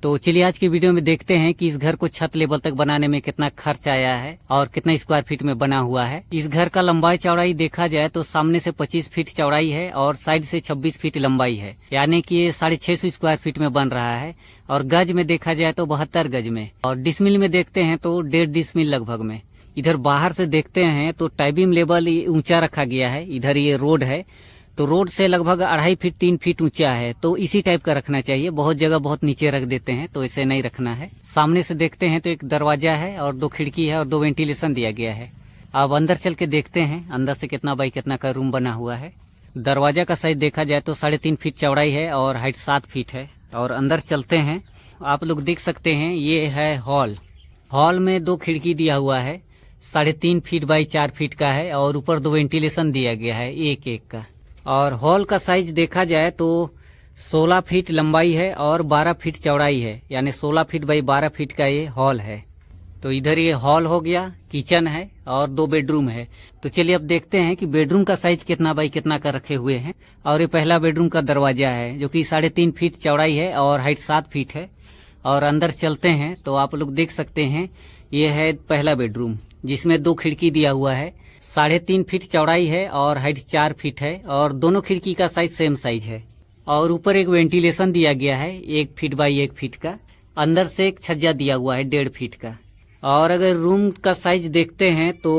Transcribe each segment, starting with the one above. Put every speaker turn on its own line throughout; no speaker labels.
तो चलिए आज की वीडियो में देखते हैं कि इस घर को छत लेवल तक बनाने में कितना खर्च आया है और कितना स्क्वायर फीट में बना हुआ है। इस घर का लंबाई चौड़ाई देखा जाए तो सामने से 25 फीट चौड़ाई है और साइड से 26 फीट लंबाई है, यानी कि ये 650 स्क्वायर फीट में बन रहा है। और गज में देखा जाए तो 72 गज में, और डिसमिल में देखते हैं तो 1.5 डिसमिल लगभग में। इधर बाहर से देखते हैं तो टाइबिंग लेवल ऊंचा रखा गया है। इधर ये रोड है तो रोड से लगभग 2.5 फीट 3 फीट ऊंचा है, तो इसी टाइप का रखना चाहिए। बहुत जगह बहुत नीचे रख देते हैं तो ऐसे नहीं रखना है। सामने से देखते हैं तो एक दरवाजा है और 2 खिड़की है और 2 वेंटिलेशन दिया गया है। अब अंदर चल के देखते हैं अंदर से कितना बाई कितना का रूम बना हुआ है। दरवाजा का साइज देखा जाए तो 3.5 फीट चौड़ाई है और हाइट 7 फीट है। और अंदर चलते हैं, आप लोग देख सकते हैं ये है हॉल। हॉल में 2 खिड़की दिया हुआ है, 3.5 फीट बाई 4 फीट का है और ऊपर 2 वेंटिलेशन दिया गया है एक एक का। और हॉल का साइज देखा जाए तो 16 फीट लंबाई है और 12 फीट चौड़ाई है, यानी 16 फीट बाई 12 फीट का ये हॉल है। तो इधर ये हॉल हो गया, किचन है और 2 बेडरूम है। तो चलिए अब देखते हैं कि बेडरूम का साइज कितना बाई कितना का रखे हुए हैं। और ये पहला बेडरूम का दरवाजा है जो कि 3.5 फीट चौड़ाई है और हाइट 7 फीट है। और अंदर चलते हैं तो आप लोग देख सकते हैं ये है पहला बेडरूम जिसमें 2 खिड़की दिया हुआ है, 3.5 फीट चौड़ाई है और हाइट 4 फीट है और दोनों खिड़की का साइज सेम साइज है। और ऊपर एक वेंटिलेशन दिया गया है 1 फीट बाई 1 फीट का। अंदर से एक छज्जा दिया हुआ है 1.5 फीट का। और अगर रूम का साइज देखते हैं तो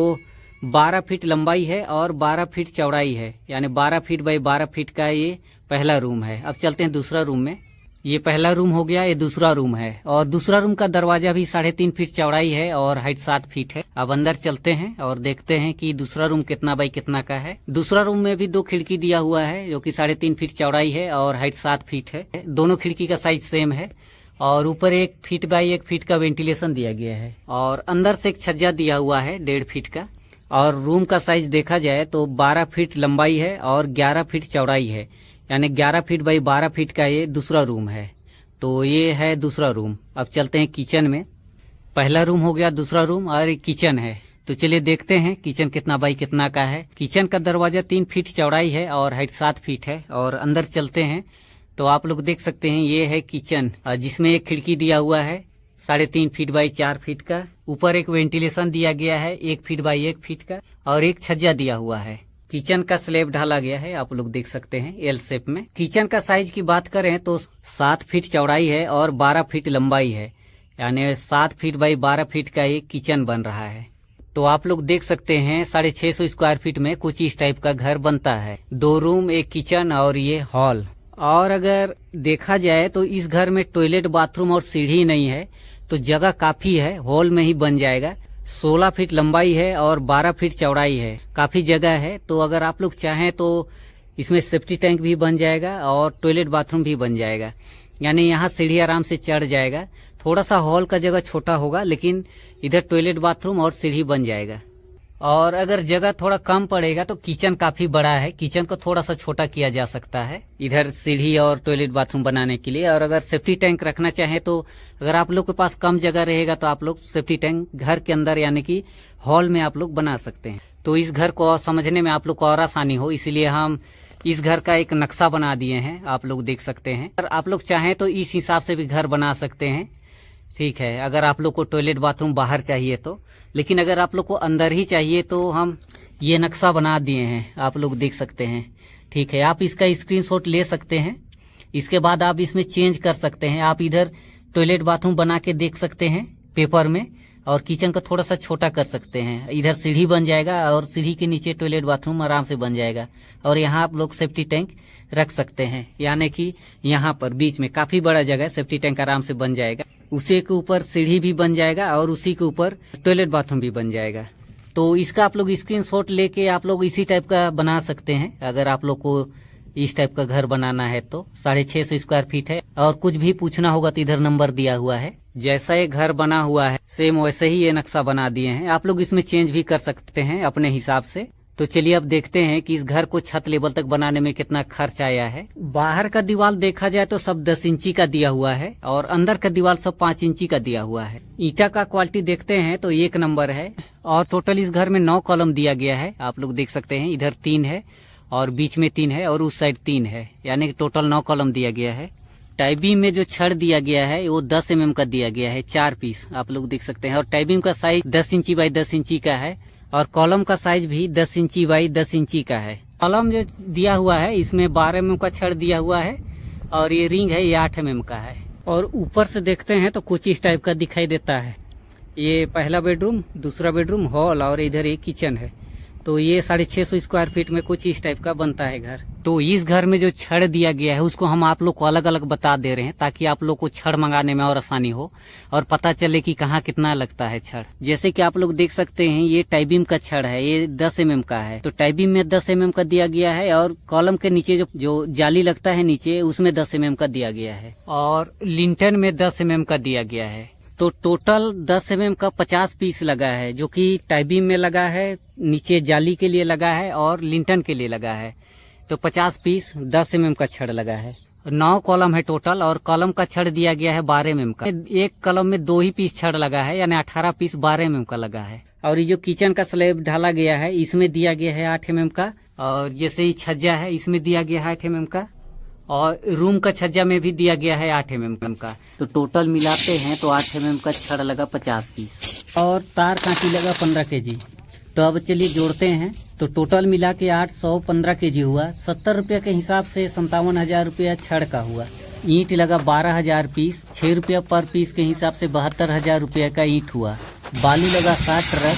12 फीट लंबाई है और 12 फीट चौड़ाई है, यानी 12 फीट बाई 12 फीट का ये पहला रूम है। अब चलते हैं दूसरा रूम में। ये पहला रूम हो गया, ये दूसरा रूम है और दूसरा रूम का दरवाजा भी 3.5 फीट चौड़ाई है और हाइट 7 फीट है। अब अंदर चलते हैं और देखते हैं कि दूसरा रूम कितना बाई कितना का है। दूसरा रूम में भी 2 खिड़की दिया हुआ है जो कि 3.5 फीट चौड़ाई है और हाइट 7 फीट है। दोनों खिड़की का साइज सेम है और ऊपर 1 फीट बाई 1 फीट का वेंटिलेशन दिया गया है। और अंदर से एक छज्जा दिया हुआ है 1.5 फीट का। और रूम का साइज देखा जाए तो 12 फीट लंबाई है और 11 फीट चौड़ाई है, यानी 11 फीट बाई 12 फीट का ये दूसरा रूम है। तो ये है दूसरा रूम। अब चलते हैं किचन में। पहला रूम हो गया, दूसरा रूम और एक किचन है। तो चलिए देखते हैं किचन कितना बाई कितना का है। किचन का दरवाजा 3 फीट चौड़ाई है और हाइट 7 फीट है। और अंदर चलते हैं तो आप लोग देख सकते हैं ये है किचन जिसमें एक खिड़की दिया हुआ है 3.5 फीट बाई 4 फीट का। ऊपर एक वेंटिलेशन दिया गया है 1 फीट बाई 1 फीट का और एक छज्जा दिया हुआ है। किचन का स्लैब ढाला गया है, आप लोग देख सकते हैं एल शेप में। किचन का साइज की बात करें तो 7 फीट चौड़ाई है और 12 फीट लंबाई है, यानी 7 फीट बाई 12 फीट का ये किचन बन रहा है। तो आप लोग देख सकते हैं 650 स्क्वायर फीट में कुछ इस टाइप का घर बनता है। 2 रूम, 1 किचन और ये हॉल। और अगर देखा जाए तो इस घर में टॉयलेट, बाथरूम और सीढ़ी नहीं है, तो जगह काफी है, हॉल में ही बन जाएगा। 16 फीट लंबाई है और 12 फीट चौड़ाई है, काफी जगह है। तो अगर आप लोग चाहें तो इसमें सेफ्टी टैंक भी बन जाएगा और टॉयलेट बाथरूम भी बन जाएगा, यानी यहाँ सीढ़ी आराम से चढ़ जाएगा। थोड़ा सा हॉल का जगह छोटा होगा लेकिन इधर टॉयलेट बाथरूम और सीढ़ी बन जाएगा। और अगर जगह थोड़ा कम पड़ेगा तो किचन काफी बड़ा है, किचन को थोड़ा सा छोटा किया जा सकता है इधर सीढ़ी और टॉयलेट बाथरूम बनाने के लिए। और अगर सेफ्टी टैंक रखना चाहे तो अगर आप लोग के पास कम जगह रहेगा तो आप लोग सेफ्टी टैंक घर के अंदर यानी कि हॉल में आप लोग बना सकते हैं। तो इस घर को समझने में आप लोग को और आसानी हो, इसलिए हम इस घर का एक नक्शा बना दिए हैं, आप लोग देख सकते हैं। अगर आप लोग चाहें तो इस हिसाब से भी घर बना सकते हैं, ठीक है। अगर आप लोग को टॉयलेट बाथरूम बाहर चाहिए तो, लेकिन अगर आप लोग को अंदर ही चाहिए तो हम ये नक्शा बना दिए हैं, आप लोग देख सकते हैं, ठीक है। आप इसका स्क्रीनशॉट ले सकते हैं, इसके बाद आप इसमें चेंज कर सकते हैं। आप इधर टॉयलेट बाथरूम बना के देख सकते हैं पेपर में और किचन को थोड़ा सा छोटा कर सकते हैं। इधर सीढ़ी बन जाएगा और सीढ़ी के नीचे टॉयलेट बाथरूम आराम से बन जाएगा। और यहाँ आप लोग सेफ्टी टैंक रख सकते हैं, यानी कि यहाँ पर बीच में काफी बड़ा जगह, सेफ्टी टैंक आराम से बन जाएगा। उसी के ऊपर सीढ़ी भी बन जाएगा और उसी के ऊपर टॉयलेट बाथरूम भी बन जाएगा। तो इसका आप लोग स्क्रीनशॉट लेके आप लोग इसी टाइप का बना सकते हैं। अगर आप लोग को इस टाइप का घर बनाना है तो 650 स्क्वायर फीट है। और कुछ भी पूछना होगा तो इधर नंबर दिया हुआ है। जैसा ये घर बना हुआ है सेम वैसे ही ये नक्शा बना दिए हैं, आप लोग इसमें चेंज भी कर सकते हैं अपने हिसाब से। तो चलिए अब देखते हैं कि इस घर को छत लेवल तक बनाने में कितना खर्च आया है। बाहर का दीवार देखा जाए तो सब 10 इंची का दिया हुआ है और अंदर का दीवार सब 5 इंची का दिया हुआ है। ईटा का क्वालिटी देखते हैं तो 1 नंबर है। और टोटल इस घर में 9 कॉलम दिया गया है, आप लोग देख सकते हैं। इधर 3 है और बीच में 3 है और उस साइड 3 है, यानी कि टोटल 9 कॉलम दिया गया है। टाई बीम में जो छड़ दिया गया है वो 10 mm का दिया गया है, 4 पीस आप लोग देख सकते हैं। और टाई बीम का साइज 10 इंची बाई 10 इंची का है और कॉलम का साइज भी 10 इंची बाई 10 इंची का है। कॉलम जो दिया हुआ है इसमें 12 mm का छड़ दिया हुआ है और ये रिंग है ये 8 mm का है। और ऊपर से देखते हैं तो कुछ इस टाइप का दिखाई देता है। ये पहला बेडरूम, दूसरा बेडरूम, हॉल और इधर एक किचन है। तो ये 650 स्क्वायर फीट में कुछ इस टाइप का बनता है घर। तो इस घर में जो छड़ दिया गया है उसको हम आप लोग को अलग अलग बता दे रहे हैं ताकि आप लोग को छड़ मंगाने में और आसानी हो और पता चले कि कहाँ कितना लगता है छड़। जैसे कि आप लोग देख सकते हैं ये टाई बीम का छड़ है, ये 10 mm का है। तो टाई बीम में 10 mm का दिया गया है और कॉलम के नीचे जो जाली लगता है नीचे उसमें 10 mm का दिया गया है और लिंटन में 10 mm का दिया गया है। तो टोटल 10 mm का 50 पीस लगा है जो कि टाई बीम में लगा है, नीचे जाली के लिए लगा है और लिंटन के लिए लगा है। तो 50 पीस 10 mm का छड़ लगा है। 9 कॉलम है टोटल और कॉलम का छड़ दिया गया है 12 mm का। एक कॉलम में 2 ही पीस छड़ लगा है यानी 18 पीस 12 mm का लगा है। और ये जो किचन का स्लैब ढाला गया है इसमें दिया गया है 8 mm का। और जैसे ही छज्जा है इसमें दिया गया है 8 mm का और रूम का छज्जा में भी दिया गया है 8 mm का। तो टोटल मिलाते हैं तो 8 mm का छड़ लगा 50 पीस और तार कांटी लगा 15 kg। तो अब चलिए जोड़ते हैं। तो टोटल मिला के 815 kg हुआ। 70 रुपये के हिसाब से 57,000 रुपया छड़ का हुआ। ईंट लगा 12,000 पीस, 6 रुपया पर पीस के हिसाब से 72,000 रुपया का ईंट हुआ। बालू लगा 60 ट्रक,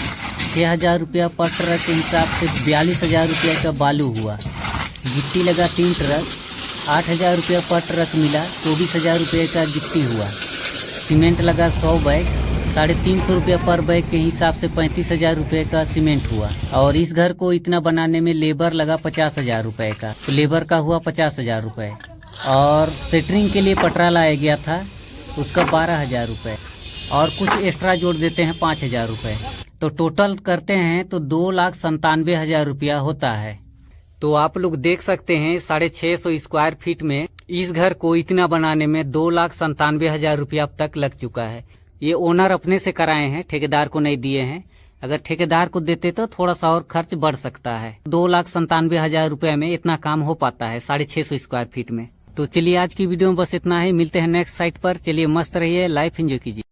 6,000 रुपया पर ट्रक के हिसाब से 42,000 रुपया का बालू हुआ। गिट्टी लगा 3 ट्रक, 8,000 रुपया पर ट्रक मिला, 24,000 रुपये का गिट्टी हुआ। सीमेंट लगा 100 बैग, 350 रुपया पर बैग के हिसाब से 35,000 रुपये का सीमेंट हुआ। और इस घर को इतना बनाने में लेबर लगा 50,000 रुपये का। तो लेबर का हुआ 50,000 रुपये और सेटरिंग के लिए पटरा लाया गया था उसका 12,000 रुपये और कुछ एक्स्ट्रा जोड़ देते हैं 5,000 रुपये। तो टोटल करते हैं तो 2,97,000 रुपया होता है। तो आप लोग देख सकते हैं 650 स्क्वायर फीट में इस घर को इतना बनाने में 2,97,000 रुपया अब तक लग चुका है। ये ओनर अपने से कराए हैं, ठेकेदार को नहीं दिए हैं। अगर ठेकेदार को देते तो थोड़ा सा और खर्च बढ़ सकता है। 2,97,000 रुपये में इतना काम हो पाता है 650 स्क्वायर फीट में। तो चलिए आज की वीडियो में बस इतना ही। मिलते हैं नेक्स्ट साइट पर। चलिए मस्त रहिए, लाइफ एंजॉय कीजिए।